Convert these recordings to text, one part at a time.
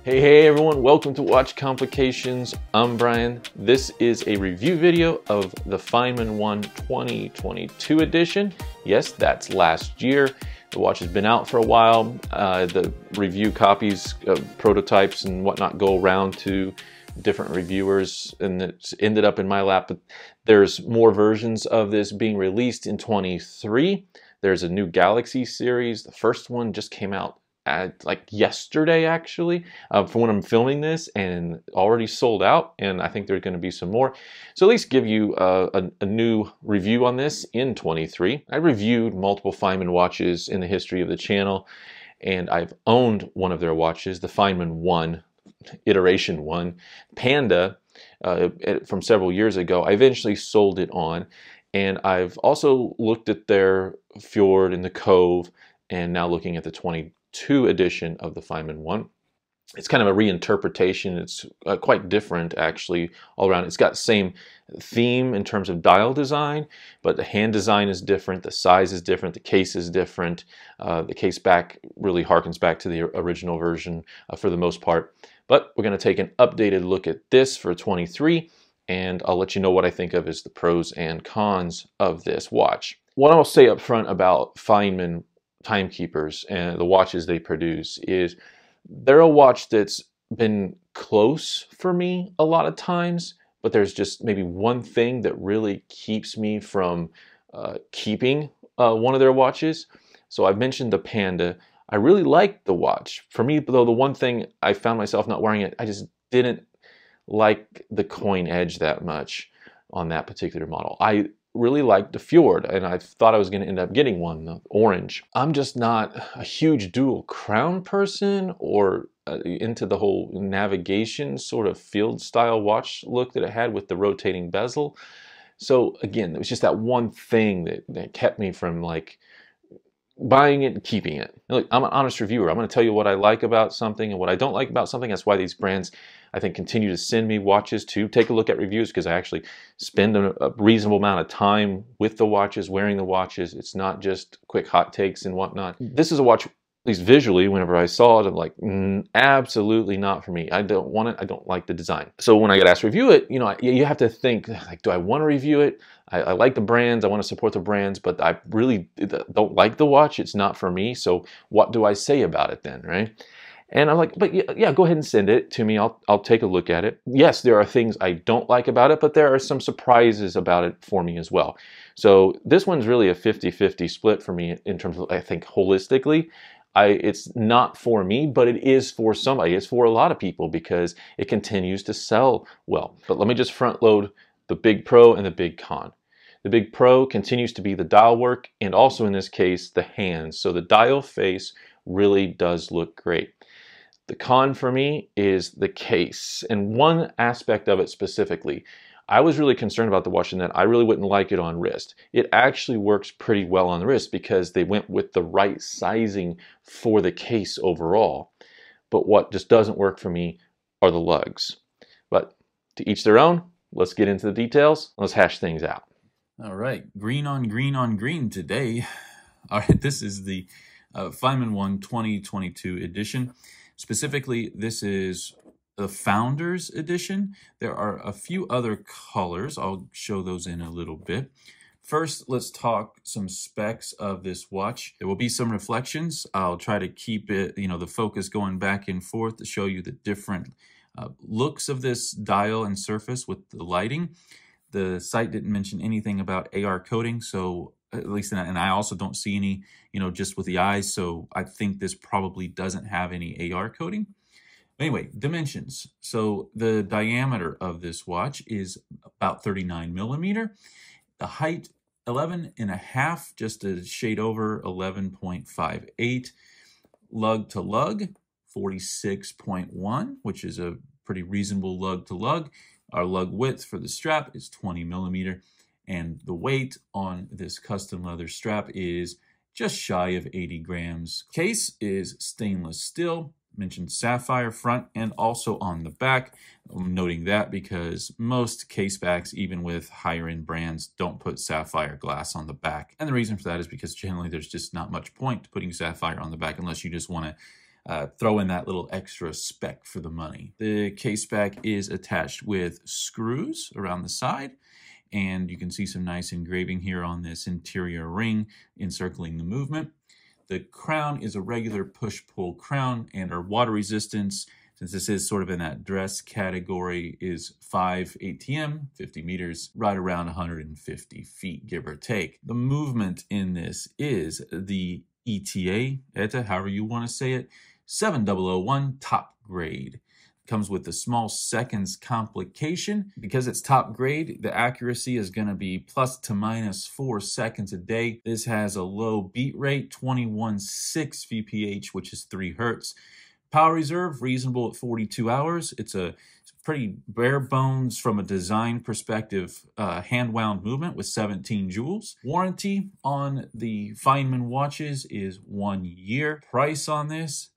Hey everyone, welcome to Watch Complications. I'm Brian. This is a review video of the Feynman One 2022 edition. Yes, that's last year. The watch has been out for a while. The review copies, prototypes and whatnot go around to different reviewers, and it's ended up in my lap. But there's more versions of this being released in 23. There's a new Galaxy series. The first one just came out like yesterday, actually, for when I'm filming this, and already sold out, and I think there's going to be some more. So at least give you a new review on this in 23. I reviewed multiple Feynman watches in the history of the channel, and I've owned one of their watches, the Feynman One, iteration 1, Panda, from several years ago. I eventually sold it on, and I've also looked at their Fjord and the Cove, and now looking at the 22 edition of the Feynman One. It's kind of a reinterpretation. It's quite different, actually, all around. It's got the same theme in terms of dial design, but the hand design is different, the size is different, the case is different. The case back really harkens back to the original version for the most part. But we're going to take an updated look at this for 23, and I'll let you know what I think of as the pros and cons of this watch. What I'll say up front about Feynman Timekeepers and the watches they produce is they're a watch that's been close for me a lot of times, but there's just maybe one thing that really keeps me from keeping one of their watches. So I've mentioned the Panda. I really like the watch. For me, though, the one thing I found myself not wearing it, I just didn't like the coin edge that much on that particular model. I really liked the Fjord, and I thought I was going to end up getting one, the orange. I'm just not a huge dual crown person or into the whole navigation sort of field style watch look that it had with the rotating bezel. So again, it was just that one thing that kept me from like buying it and keeping it. Look, I'm an honest reviewer. I'm going to tell you what I like about something and what I don't like about something. That's why these brands, I think, continue to send me watches to take a look at reviews, because I actually spend a reasonable amount of time with the watches, wearing the watches. It's not just quick hot takes and whatnot. This is a watch, at least visually, whenever I saw it, I'm like, absolutely not for me. I don't want it. I don't like the design. So when I get asked to review it, you know, you have to think, like, do I want to review it? I like the brands. I want to support the brands, but I really don't like the watch. It's not for me. So what do I say about it then, right? And I'm like, but yeah, go ahead and send it to me. I'll take a look at it. Yes, there are things I don't like about it, but there are some surprises about it for me as well. So this one's really a 50-50 split for me in terms of, I think, holistically. It's not for me, but it is for somebody. It's for a lot of people because it continues to sell well. But let me just front load the big pro and the big con. The big pro continues to be the dial work, and also in this case, the hands. So the dial face really does look great. The con for me is the case, and one aspect of it specifically. I was really concerned about the watch in that I really wouldn't like it on wrist. It actually works pretty well on the wrist because they went with the right sizing for the case overall. But what just doesn't work for me are the lugs. But to each their own. Let's get into the details. Let's hash things out. All right, green on green on green today. All right, this is the Feynman One 2022 edition. Specifically, this is the Founders Edition. There are a few other colors. I'll show those in a little bit. First, let's talk some specs of this watch. There will be some reflections. I'll try to keep it, the focus going back and forth to show you the different looks of this dial and surface with the lighting. The site didn't mention anything about AR coating, so at least, and I also don't see any, just with the eyes, so I think this probably doesn't have any AR coating. Anyway, dimensions. So the diameter of this watch is about 39 millimeter. The height, 11.5, just a shade over 11.58. Lug to lug, 46.1, which is a pretty reasonable lug to lug. Our lug width for the strap is 20 millimeter, and the weight on this custom leather strap is just shy of 80 grams. Case is stainless steel, mentioned sapphire front and also on the back. I'm noting that because most case backs, even with higher end brands, don't put sapphire glass on the back. And the reason for that is because generally there's just not much point to putting sapphire on the back unless you just want to throw in that little extra spec for the money. The case back is attached with screws around the side, and you can see some nice engraving here on this interior ring encircling the movement. The crown is a regular push-pull crown, and our water resistance, since this is sort of in that dress category, is 5 ATM, 50 meters, right around 150 feet, give or take. The movement in this is the ETA, however you want to say it, 7001 top grade. Comes with the small seconds complication. Because it's top grade, the accuracy is going to be plus to minus 4 seconds a day. This has a low beat rate, 21.6 VPH, which is 3 hertz. Power reserve, reasonable at 42 hours. It's a pretty bare bones from a design perspective, hand wound movement with 17 joules. Warranty on the Feynman watches is 1 year. Price on this,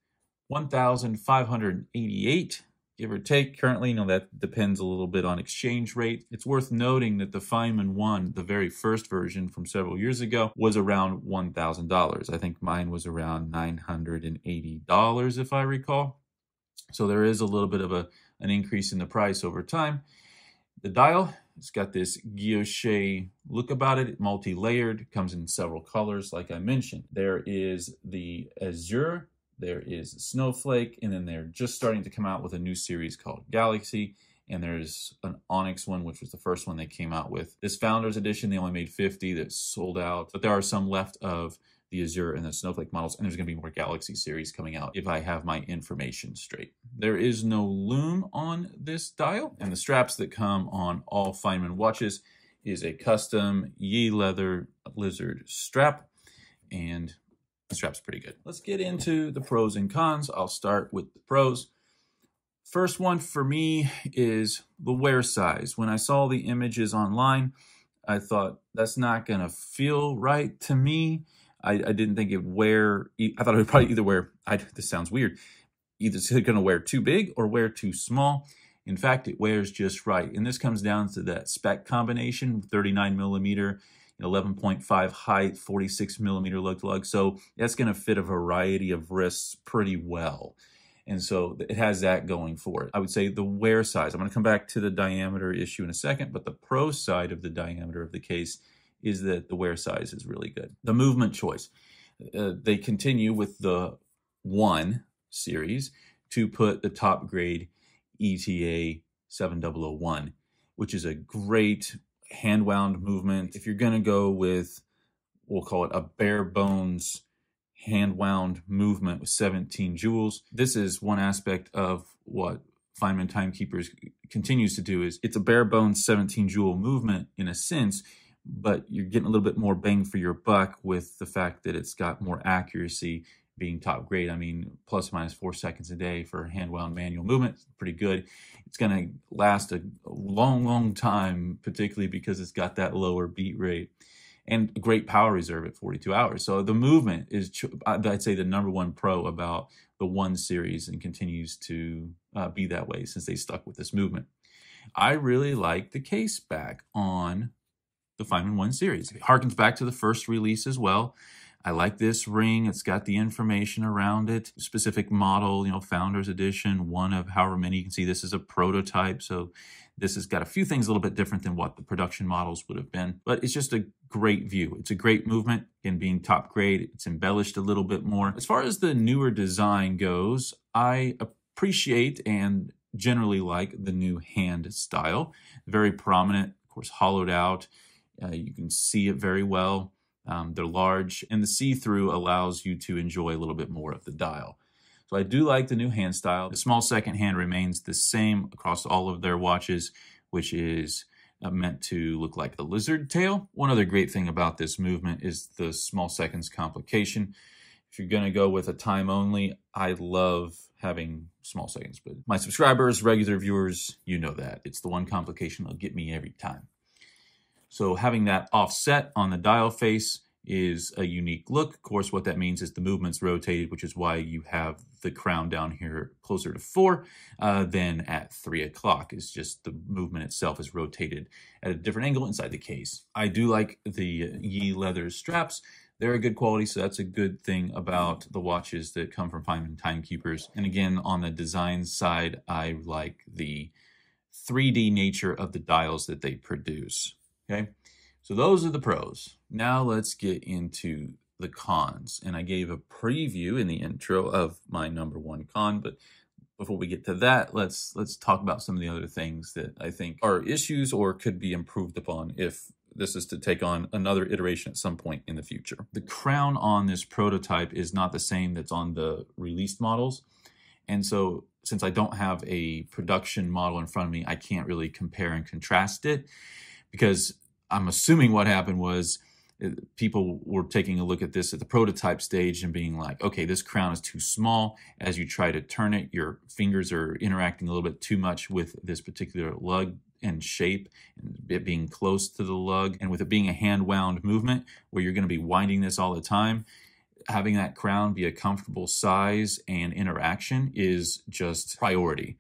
$1,588. Give or take. Currently, that depends a little bit on exchange rate. It's worth noting that the Feynman One, the very first version from several years ago, was around $1,000. I think mine was around $980, if I recall. So there is a little bit of an increase in the price over time. The dial, it's got this guilloche look about it, multi-layered, comes in several colors, like I mentioned. There is the azure, there is Snowflake, and then they're just starting to come out with a new series called Galaxy, and there's an Onyx one, which was the first one they came out with. This Founders Edition, they only made 50 that sold out, but there are some left of the Azure and the Snowflake models, and there's going to be more Galaxy series coming out if I have my information straight. There is no loom on this dial, and the straps that come on all Feynman watches is a custom Yi leather lizard strap, and the strap's pretty good. Let's get into the pros and cons. I'll start with the pros. First one for me is the wear size. When I saw the images online, I thought that's not going to feel right to me. I didn't think it would wear, I thought it would probably either wear, this sounds weird, either it's going to wear too big or wear too small. In fact, it wears just right. And this comes down to that spec combination, 39 millimeter, 11.5 height, 46 millimeter lug to lug. So that's going to fit a variety of wrists pretty well. And so it has that going for it. I would say the wear size, I'm going to come back to the diameter issue in a second, but the pro side of the diameter of the case is that the wear size is really good. The movement choice, they continue with the One series to put the top grade ETA 7001, which is a great hand wound movement. If you're going to go with, we'll call it a bare bones hand wound movement with 17 joules, this is one aspect of what Feynman Timekeepers continues to do. Is it's a bare bones 17 joule movement in a sense, but you're getting a little bit more bang for your buck with the fact that it's got more accuracy being top grade. I mean, plus or minus 4 seconds a day for hand wound manual movement, pretty good. It's going to last a long time, particularly because it's got that lower beat rate and a great power reserve at 42 hours. So the movement is, I'd say, the #1 pro about the One series, and continues to be that way since they stuck with this movement. I really like the case back on the Feynman One series. It harkens back to the first release as well. I like this ring. It's got the information around it. Specific model, Founders Edition, one of however many. You can see this is a prototype, so this has got a few things a little bit different than what the production models would have been. But it's just a great view. It's a great movement. Again, being top grade, it's embellished a little bit more. As far as the newer design goes, I appreciate and generally like the new hand style. Very prominent, of course, hollowed out. You can see it very well. They're large, and the see-through allows you to enjoy a little bit more of the dial. So I do like the new hand style. The small second hand remains the same across all of their watches, which is meant to look like a lizard tail. One other great thing about this movement is the small seconds complication. If you're going to go with a time only, I love having small seconds, but my subscribers, regular viewers, you know that. It's the one complication that'll get me every time. So having that offset on the dial face is a unique look. Of course, what that means is the movement's rotated, which is why you have the crown down here closer to 4 than at 3 o'clock. It's just the movement itself is rotated at a different angle inside the case. I do like the Yi leather straps. They're a good quality, so that's a good thing about the watches that come from Feynman Timekeepers. And again, on the design side, I like the 3D nature of the dials that they produce. Okay, so those are the pros. Now let's get into the cons. And I gave a preview in the intro of my number one con, but before we get to that, let's talk about some of the other things that I think are issues or could be improved upon if this is to take on another iteration at some point in the future. The crown on this prototype is not the same that's on the released models. And so since I don't have a production model in front of me, I can't really compare and contrast it, because I'm assuming what happened was people were taking a look at this at the prototype stage and being like, okay, this crown is too small. As you try to turn it, your fingers are interacting a little bit too much with this particular lug and shape, and it being close to the lug, and with it being a hand wound movement where you're going to be winding this all the time, having that crown be a comfortable size and interaction is just priority.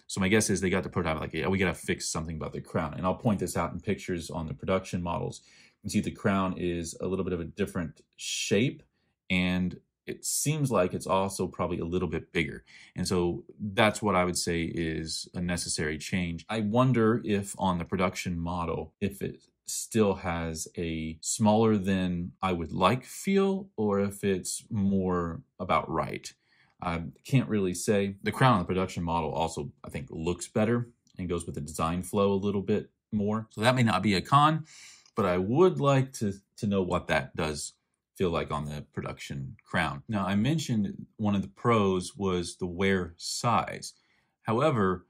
So my guess is they got the prototype like, yeah, we got to fix something about the crown. And I'll point this out in pictures on the production models. You can see the crown is a little bit of a different shape, and it seems like it's also probably a little bit bigger. And so that's what I would say is a necessary change. I wonder if on the production model, if it still has a smaller than I would like feel, or if it's more about right. I can't really say. The crown on the production model also, I think, looks better and goes with the design flow a little bit more. So that may not be a con, but I would like to know what that does feel like on the production crown. Now, I mentioned one of the pros was the wear size. However,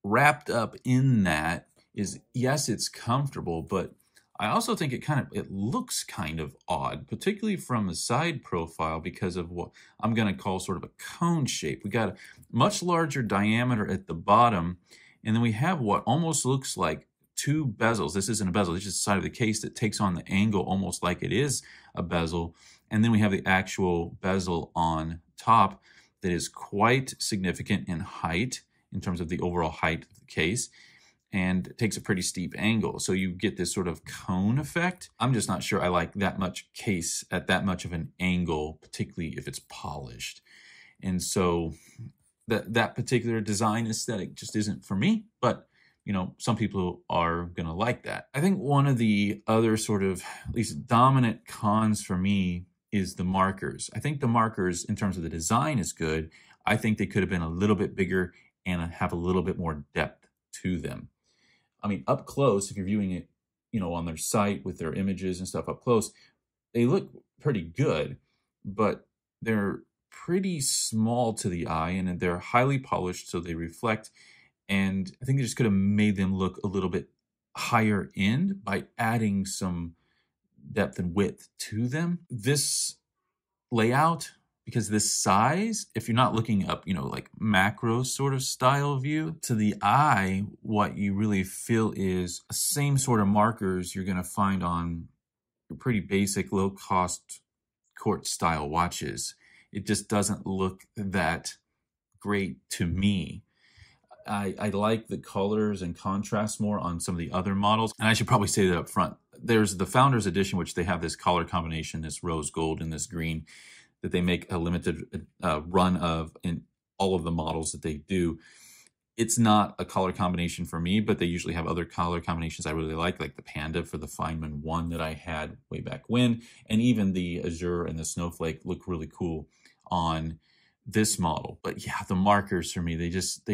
wrapped up in that is, yes, it's comfortable, but I also think it looks kind of odd, particularly from a side profile, because of what I'm going to call sort of a cone shape. We got a much larger diameter at the bottom, and then we have what almost looks like two bezels. This isn't a bezel, it's just the side of the case that takes on the angle almost like it is a bezel. And then we have the actual bezel on top that is quite significant in height in terms of the overall height of the case, and takes a pretty steep angle. So you get this sort of cone effect. I'm just not sure I like that much case at that much of an angle, particularly if it's polished. And so that particular design aesthetic just isn't for me, but you know, some people are going to like that. I think one of the other sort of at least dominant cons for me is the markers. I think the markers in terms of the design is good. I think they could have been a little bit bigger and have a little bit more depth to them. I mean, up close, if you're viewing it, you know, on their site with their images and stuff up close, they look pretty good, but they're pretty small to the eye and they're highly polished, so they reflect. And I think they just could have made them look a little bit higher end by adding some depth and width to them. This layout, because this size, if you're not looking up, you know, like macro sort of style view, to the eye, what you really feel is the same sort of markers you're going to find on your pretty basic low-cost quartz style watches. It just doesn't look that great to me. I like the colors and contrast more on some of the other models. And I should probably say that up front. There's the Founders Edition, which they have this color combination, this rose gold and this green, that they make a limited run of in all of the models that they do. It's not a color combination for me, but they usually have other color combinations I really like the Panda for the Feynman One that I had way back when. And even the Azure and the Snowflake look really cool on this model. But yeah, the markers for me, they just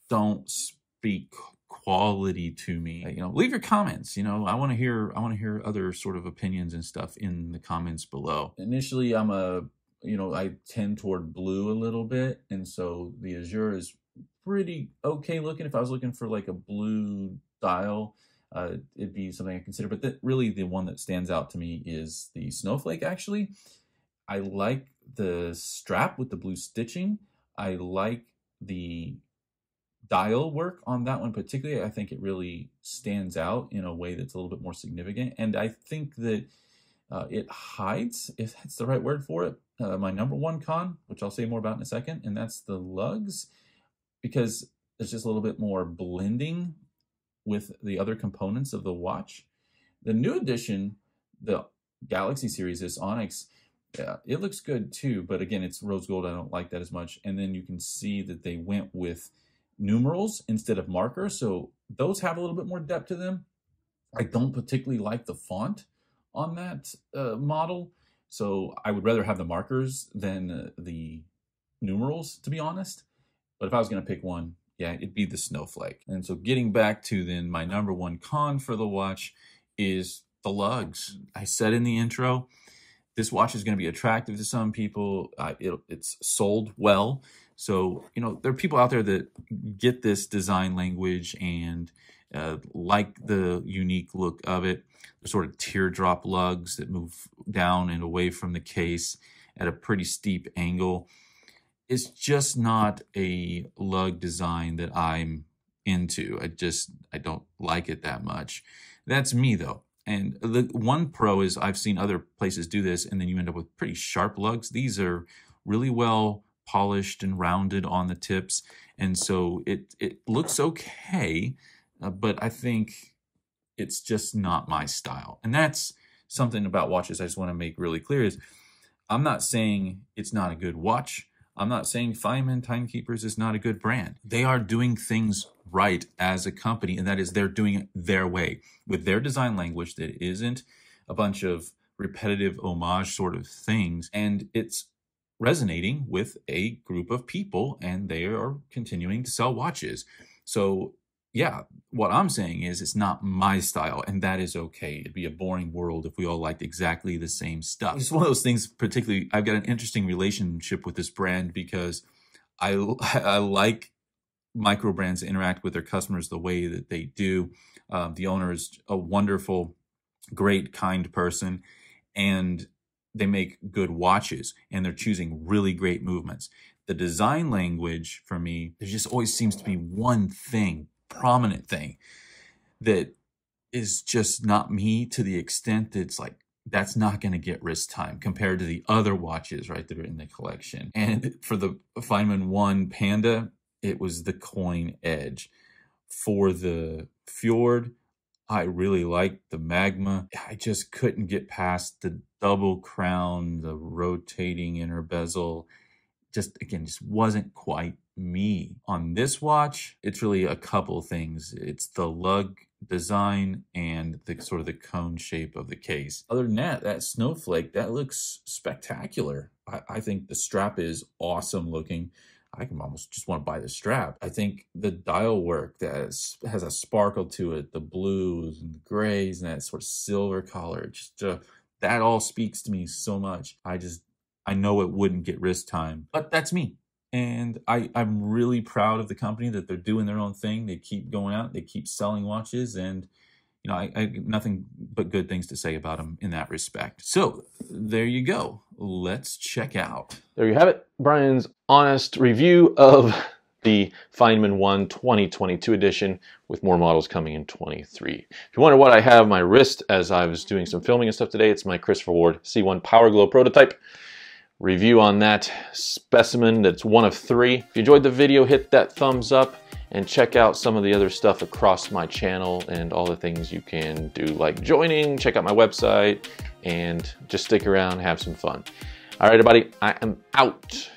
don't speak quality to me. You know, leave your comments. You know, I want to hear other sort of opinions and stuff in the comments below. Initially, I tend toward blue a little bit, and so the Azure is pretty okay looking. If I was looking for like a blue dial, it'd be something I consider. But really, the one that stands out to me is the Snowflake. Actually, I like the strap with the blue stitching. I like the dial work on that one particularly. I think it really stands out in a way that's a little bit more significant. And I think that it hides, if that's the right word for it, my number one con, which I'll say more about in a second, and that's the lugs, because it's just a little bit more blending with the other components of the watch. The new edition, the Galaxy series, this Onyx, it looks good too, but again, it's rose gold. I don't like that as much. And then you can see that they went with numerals instead of markers, so those have a little bit more depth to them. I don't particularly like the font on that model, so I would rather have the markers than the numerals, to be honest. But if I was going to pick one, yeah, it'd be the snowflake. And so getting back to then my number one con for the watch is the lugs. I said in the intro, this watch is going to be attractive to some people. It's sold well. So, you know, there are people out there that get this design language and like the unique look of it. They're sort of teardrop lugs that move down and away from the case at a pretty steep angle. It's just not a lug design that I'm into. I don't like it that much. That's me though. And the one pro is I've seen other places do this, and then you end up with pretty sharp lugs. These are really well polished and rounded on the tips, and so it looks okay, but I think it's just not my style. And that's something about watches I just want to make really clear is I'm not saying it's not a good watch. I'm not saying Feynman Timekeepers is not a good brand. They are doing things right as a company, and that is they're doing it their way with their design language that isn't a bunch of repetitive homage sort of things. And it's resonating with a group of people, and they are continuing to sell watches. So yeah, what I'm saying is it's not my style, and that is okay. It'd be a boring world if we all liked exactly the same stuff. It's one of those things, particularly, I've got an interesting relationship with this brand because I like micro brands to interact with their customers the way that they do. The owner is a wonderful, great, kind person, and they make good watches, and they're choosing really great movements. The design language, for me, there just always seems to be one thing, prominent thing, that is just not me, to the extent that it's like, that's not going to get wrist time compared to the other watches, right, that are in the collection. And for the Feynman One Panda, it was the coin edge. For the Fjord, I really liked the Magma. I just couldn't get past the double crown, the rotating inner bezel. Just, again, just wasn't quite me. On this watch, it's really a couple things. It's the lug design and the sort of the cone shape of the case. Other than that, that snowflake, that looks spectacular. I think the strap is awesome looking. I can almost just want to buy the strap. I think the dial work that has a sparkle to it, the blues and the grays and that sort of silver color, just that all speaks to me so much. I know it wouldn't get wrist time, but that's me. And I'm really proud of the company that they're doing their own thing. They keep going out, they keep selling watches, and you know, I nothing but good things to say about them in that respect. So there you go. Let's check out. There you have it, Brian's honest review of the Feynman One 2022 edition, with more models coming in 23. If you wonder what I have on my wrist as I was doing some filming and stuff today, it's my Christopher Ward C1 Power Glow prototype. Review on that specimen that's one of 3. If you enjoyed the video, hit that thumbs up and check out some of the other stuff across my channel and all the things you can do, like joining, check out my website, and just stick around, have some fun. All right, everybody, I am out.